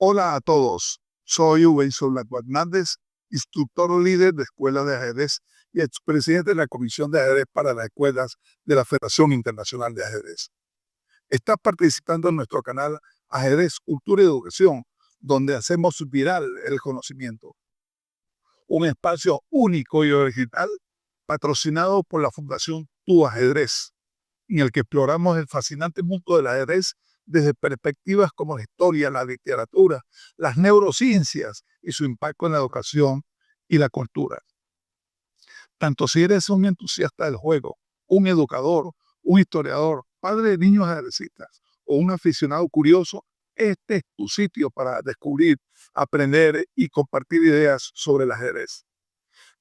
Hola a todos, soy Uweison Blanco Hernández, instructor líder de escuelas de ajedrez y expresidente de la Comisión de Ajedrez para las Escuelas de la Federación Internacional de Ajedrez. Estás participando en nuestro canal Ajedrez, Cultura y Educación, donde hacemos viral el conocimiento. Un espacio único y original patrocinado por la Fundación Tu Ajedrez, en el que exploramos el fascinante mundo del ajedrez desde perspectivas como la historia, la literatura, las neurociencias y su impacto en la educación y la cultura. Tanto si eres un entusiasta del juego, un educador, un historiador, padre de niños ajedrecistas o un aficionado curioso, este es tu sitio para descubrir, aprender y compartir ideas sobre el ajedrez.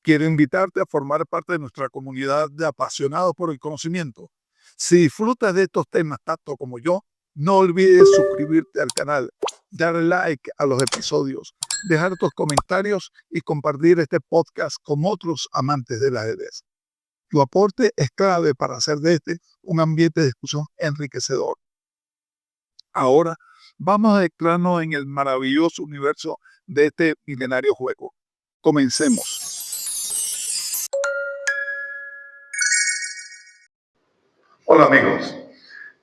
Quiero invitarte a formar parte de nuestra comunidad de apasionados por el conocimiento. Si disfrutas de estos temas tanto como yo, no olvides suscribirte al canal, darle like a los episodios, dejar tus comentarios y compartir este podcast con otros amantes del ajedrez. Tu aporte es clave para hacer de este un ambiente de discusión enriquecedor. Ahora vamos a adentrarnos en el maravilloso universo de este milenario juego. Comencemos. Hola amigos,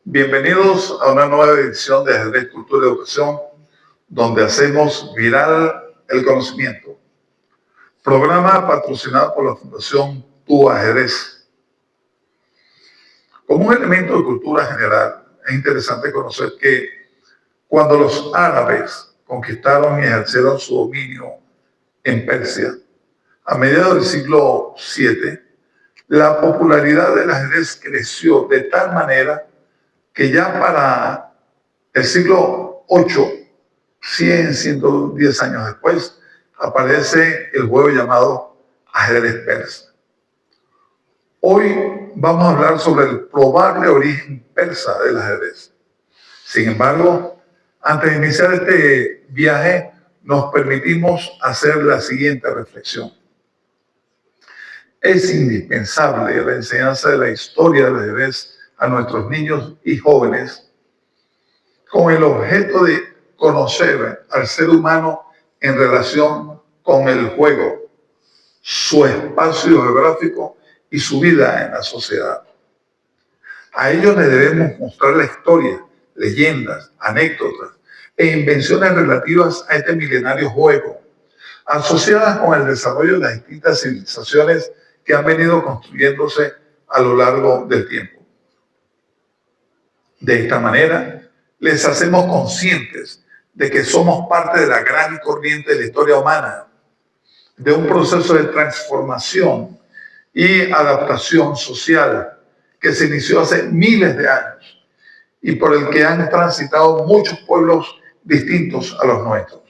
bienvenidos a una nueva edición de Ajedrez, Cultura y Educación, donde hacemos viral el conocimiento. Programa patrocinado por la Fundación Tu Ajedrez. Como un elemento de cultura general, es interesante conocer que cuando los árabes conquistaron y ejercieron su dominio en Persia, a mediados del siglo VII, la popularidad del ajedrez creció de tal manera que ya para el siglo VIII, 100, 110 años después, aparece el juego llamado ajedrez persa. Hoy vamos a hablar sobre el probable origen persa del ajedrez. Sin embargo, antes de iniciar este viaje, nos permitimos hacer la siguiente reflexión. Es indispensable la enseñanza de la historia del ajedrez a nuestros niños y jóvenes con el objeto de conocer al ser humano en relación con el juego, su espacio geográfico y su vida en la sociedad. A ellos les debemos mostrar la historia, leyendas, anécdotas e invenciones relativas a este milenario juego, asociadas con el desarrollo de las distintas civilizaciones que han venido construyéndose a lo largo del tiempo. De esta manera, les hacemos conscientes de que somos parte de la gran corriente de la historia humana, de un proceso de transformación y adaptación social que se inició hace miles de años y por el que han transitado muchos pueblos distintos a los nuestros.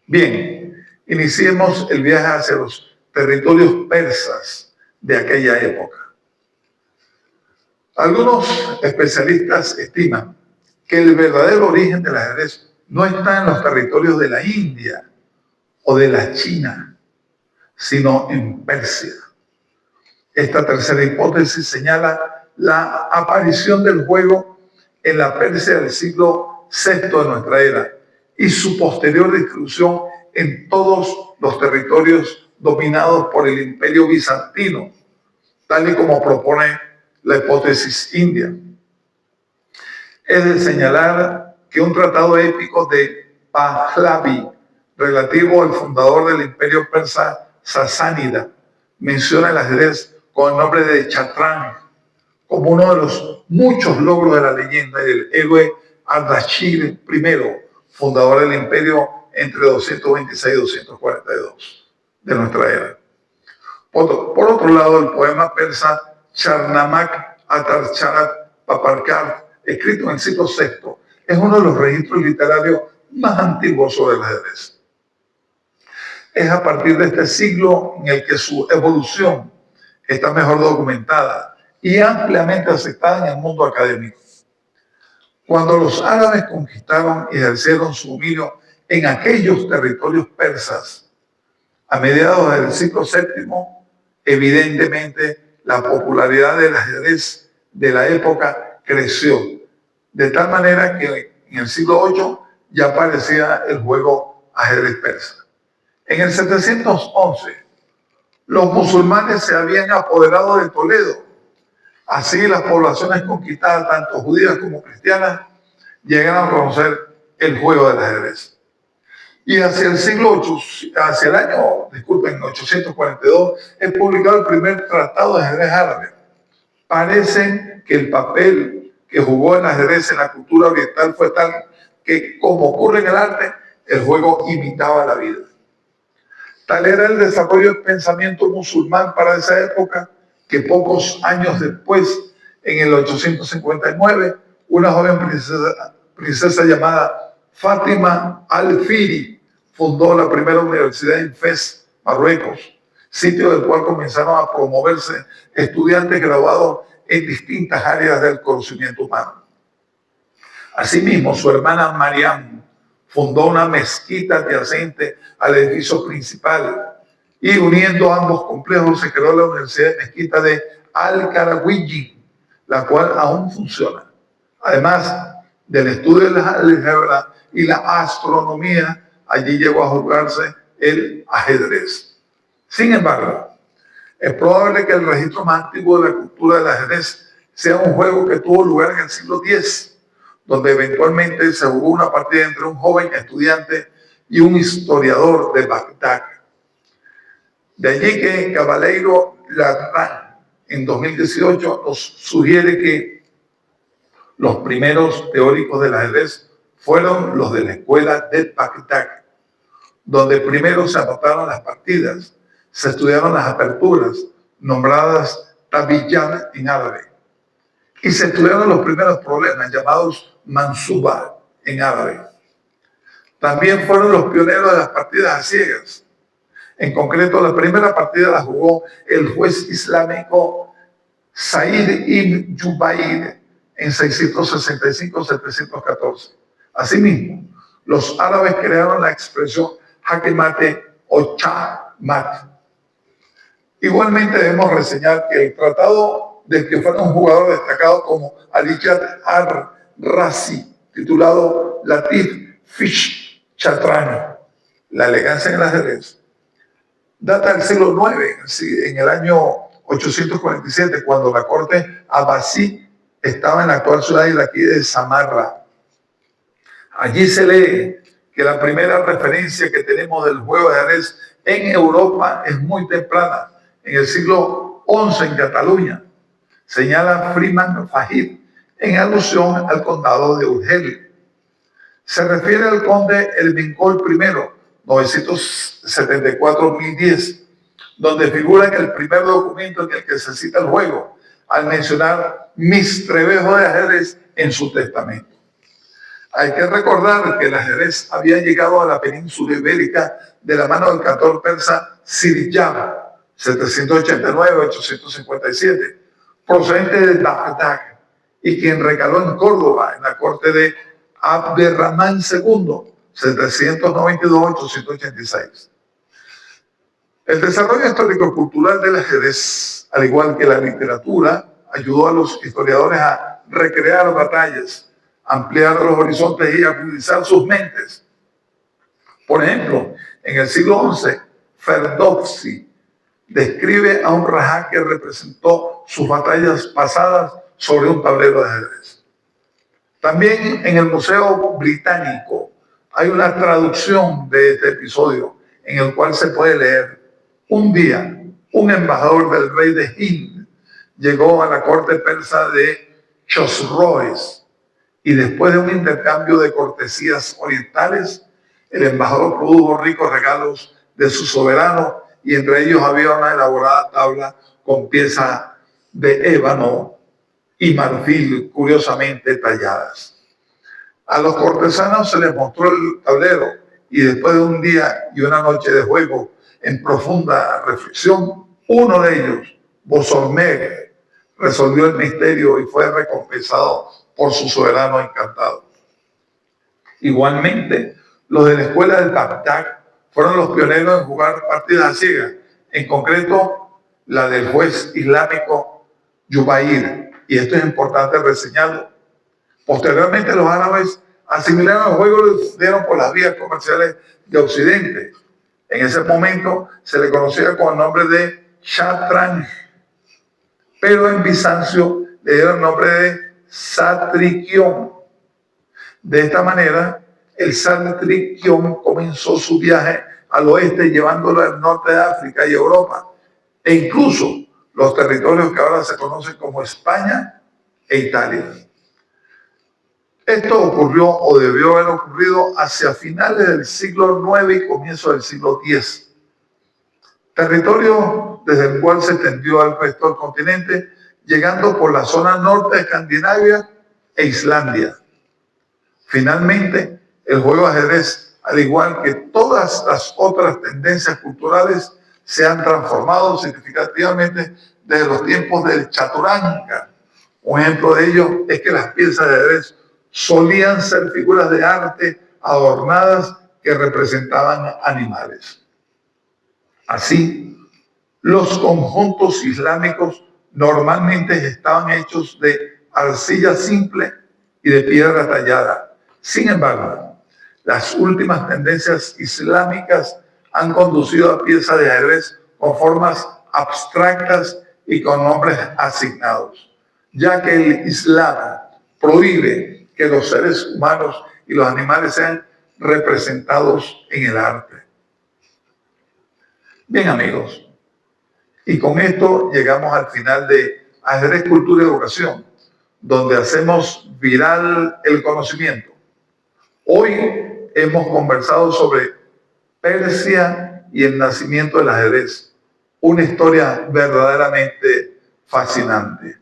Bien, iniciemos el viaje hacia los territorios persas de aquella época. Algunos especialistas estiman que el verdadero origen del ajedrez no está en los territorios de la India o de la China, sino en Persia. Esta tercera hipótesis señala la aparición del juego en la Persia del siglo VI de nuestra era y su posterior distribución en todos los territorios dominados por el Imperio Bizantino, tal y como propone la hipótesis india. Es de señalar que un tratado épico de Pahlavi, relativo al fundador del imperio persa sasánida, menciona el ajedrez con el nombre de Chatrán, como uno de los muchos logros de la leyenda del héroe Ardashir I, fundador del imperio entre 226 y 242 de nuestra era. Por otro lado, el poema persa Charnamak Atarcharat Paparkar, escrito en el siglo VI, es uno de los registros literarios más antiguos sobre el ajedrez. Es a partir de este siglo en el que su evolución está mejor documentada y ampliamente aceptada en el mundo académico. Cuando los árabes conquistaron y ejercieron su dominio en aquellos territorios persas, a mediados del siglo VII, evidentemente la popularidad del ajedrez de la época creció, de tal manera que en el siglo VIII ya aparecía el juego ajedrez persa. En el 711, los musulmanes se habían apoderado de Toledo. Así las poblaciones conquistadas, tanto judías como cristianas, llegaron a conocer el juego del ajedrez. Y hacia el siglo 8, hacia el año, disculpen, 842, es publicado el primer tratado de ajedrez árabe. Parece que el papel que jugó el ajedrez en la cultura oriental fue tal que, como ocurre en el arte, el juego imitaba la vida. Tal era el desarrollo del pensamiento musulmán para esa época que pocos años después, en el 859, una joven princesa llamada Fátima al-Firi fundó la primera universidad en Fez, Marruecos, sitio del cual comenzaron a promoverse estudiantes graduados en distintas áreas del conocimiento humano. Asimismo, su hermana Mariam fundó una mezquita adyacente al edificio principal y uniendo ambos complejos se creó la Universidad de Mezquita de Al-Qarawiyyi, la cual aún funciona. Además del estudio de la álgebra y la astronomía, allí llegó a jugarse el ajedrez. Sin embargo, es probable que el registro más antiguo de la cultura del ajedrez sea un juego que tuvo lugar en el siglo X, donde eventualmente se jugó una partida entre un joven estudiante y un historiador de Bagdad. De allí que Caballero Ladrán, en 2018, nos sugiere que los primeros teóricos del ajedrez fueron los de la escuela de Bagdad, donde primero se anotaron las partidas, se estudiaron las aperturas, nombradas tabiyan en árabe, y se estudiaron los primeros problemas, llamados mansuba en árabe. También fueron los pioneros de las partidas a ciegas. En concreto, la primera partida la jugó el juez islámico Said ibn Jubayr en 665-714. Asimismo, los árabes crearon la expresión jaque mate o cha-mat. Igualmente debemos reseñar que el tratado del que fue un jugador destacado como Aliyat ar-Razi, titulado Latif Fish Chatrani, la elegancia en el ajedrez, data del siglo IX, en el año 847, cuando la corte abasí estaba en la actual ciudad iraquí de Samarra. Allí se lee que la primera referencia que tenemos del juego de ajedrez en Europa es muy temprana, en el siglo XI en Cataluña. Señala Freeman Fahid en alusión al condado de Urgel. Se refiere al conde Ermengol I, 974-1010, donde figura en el primer documento en el que se cita el juego, al mencionar mis trebejos de ajedrez en su testamento. Hay que recordar que el ajedrez había llegado a la península ibérica de la mano del cantor persa Sirjam, 789-857, procedente de Bagdad, y quien recaló en Córdoba, en la corte de Abderramán II, 792-886. El desarrollo histórico-cultural del ajedrez, al igual que la literatura, ayudó a los historiadores a recrear batallas, ampliar los horizontes y agudizar sus mentes. Por ejemplo, en el siglo XI, Ferdowsi describe a un rajá que representó sus batallas pasadas sobre un tablero de ajedrez. También en el Museo Británico hay una traducción de este episodio en el cual se puede leer: un día, un embajador del rey de Hind llegó a la corte persa de Chosroes y después de un intercambio de cortesías orientales, el embajador produjo ricos regalos de su soberano y entre ellos había una elaborada tabla con piezas de ébano y marfil curiosamente talladas. A los cortesanos se les mostró el tablero y después de un día y una noche de juego en profunda reflexión, uno de ellos, Bosormeg, resolvió el misterio y fue recompensado por su soberano encantado. Igualmente, los de la escuela de Bagdad fueron los pioneros en jugar partidas a ciegas, en concreto la del juez islámico Jubayr, y esto es importante reseñarlo. Posteriormente los árabes asimilaron los juegos y los dieron por las vías comerciales de Occidente. En ese momento se le conocía con el nombre de Shatranj, pero en Bizancio le dieron el nombre de Satrikión. De esta manera, el Satrikión comenzó su viaje al oeste, llevándolo al norte de África y Europa, e incluso los territorios que ahora se conocen como España e Italia. Esto ocurrió o debió haber ocurrido hacia finales del siglo IX y comienzo del siglo X. Territorio desde el cual se extendió al resto del continente, llegando por la zona norte de Escandinavia e Islandia. Finalmente, el juego de ajedrez, al igual que todas las otras tendencias culturales, se han transformado significativamente desde los tiempos del Chaturanga. Un ejemplo de ello es que las piezas de ajedrez solían ser figuras de arte adornadas que representaban animales. Así, los conjuntos islámicos normalmente estaban hechos de arcilla simple y de piedra tallada. Sin embargo, las últimas tendencias islámicas han conducido a piezas de ajedrez con formas abstractas y con nombres asignados, ya que el Islam prohíbe que los seres humanos y los animales sean representados en el arte. Bien, amigos, y con esto llegamos al final de Ajedrez, Cultura y Educación, donde hacemos viral el conocimiento. Hoy hemos conversado sobre Persia y el nacimiento del ajedrez, una historia verdaderamente fascinante.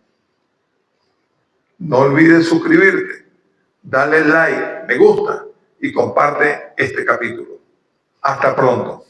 No olvides suscribirte, darle like, me gusta y comparte este capítulo. Hasta pronto.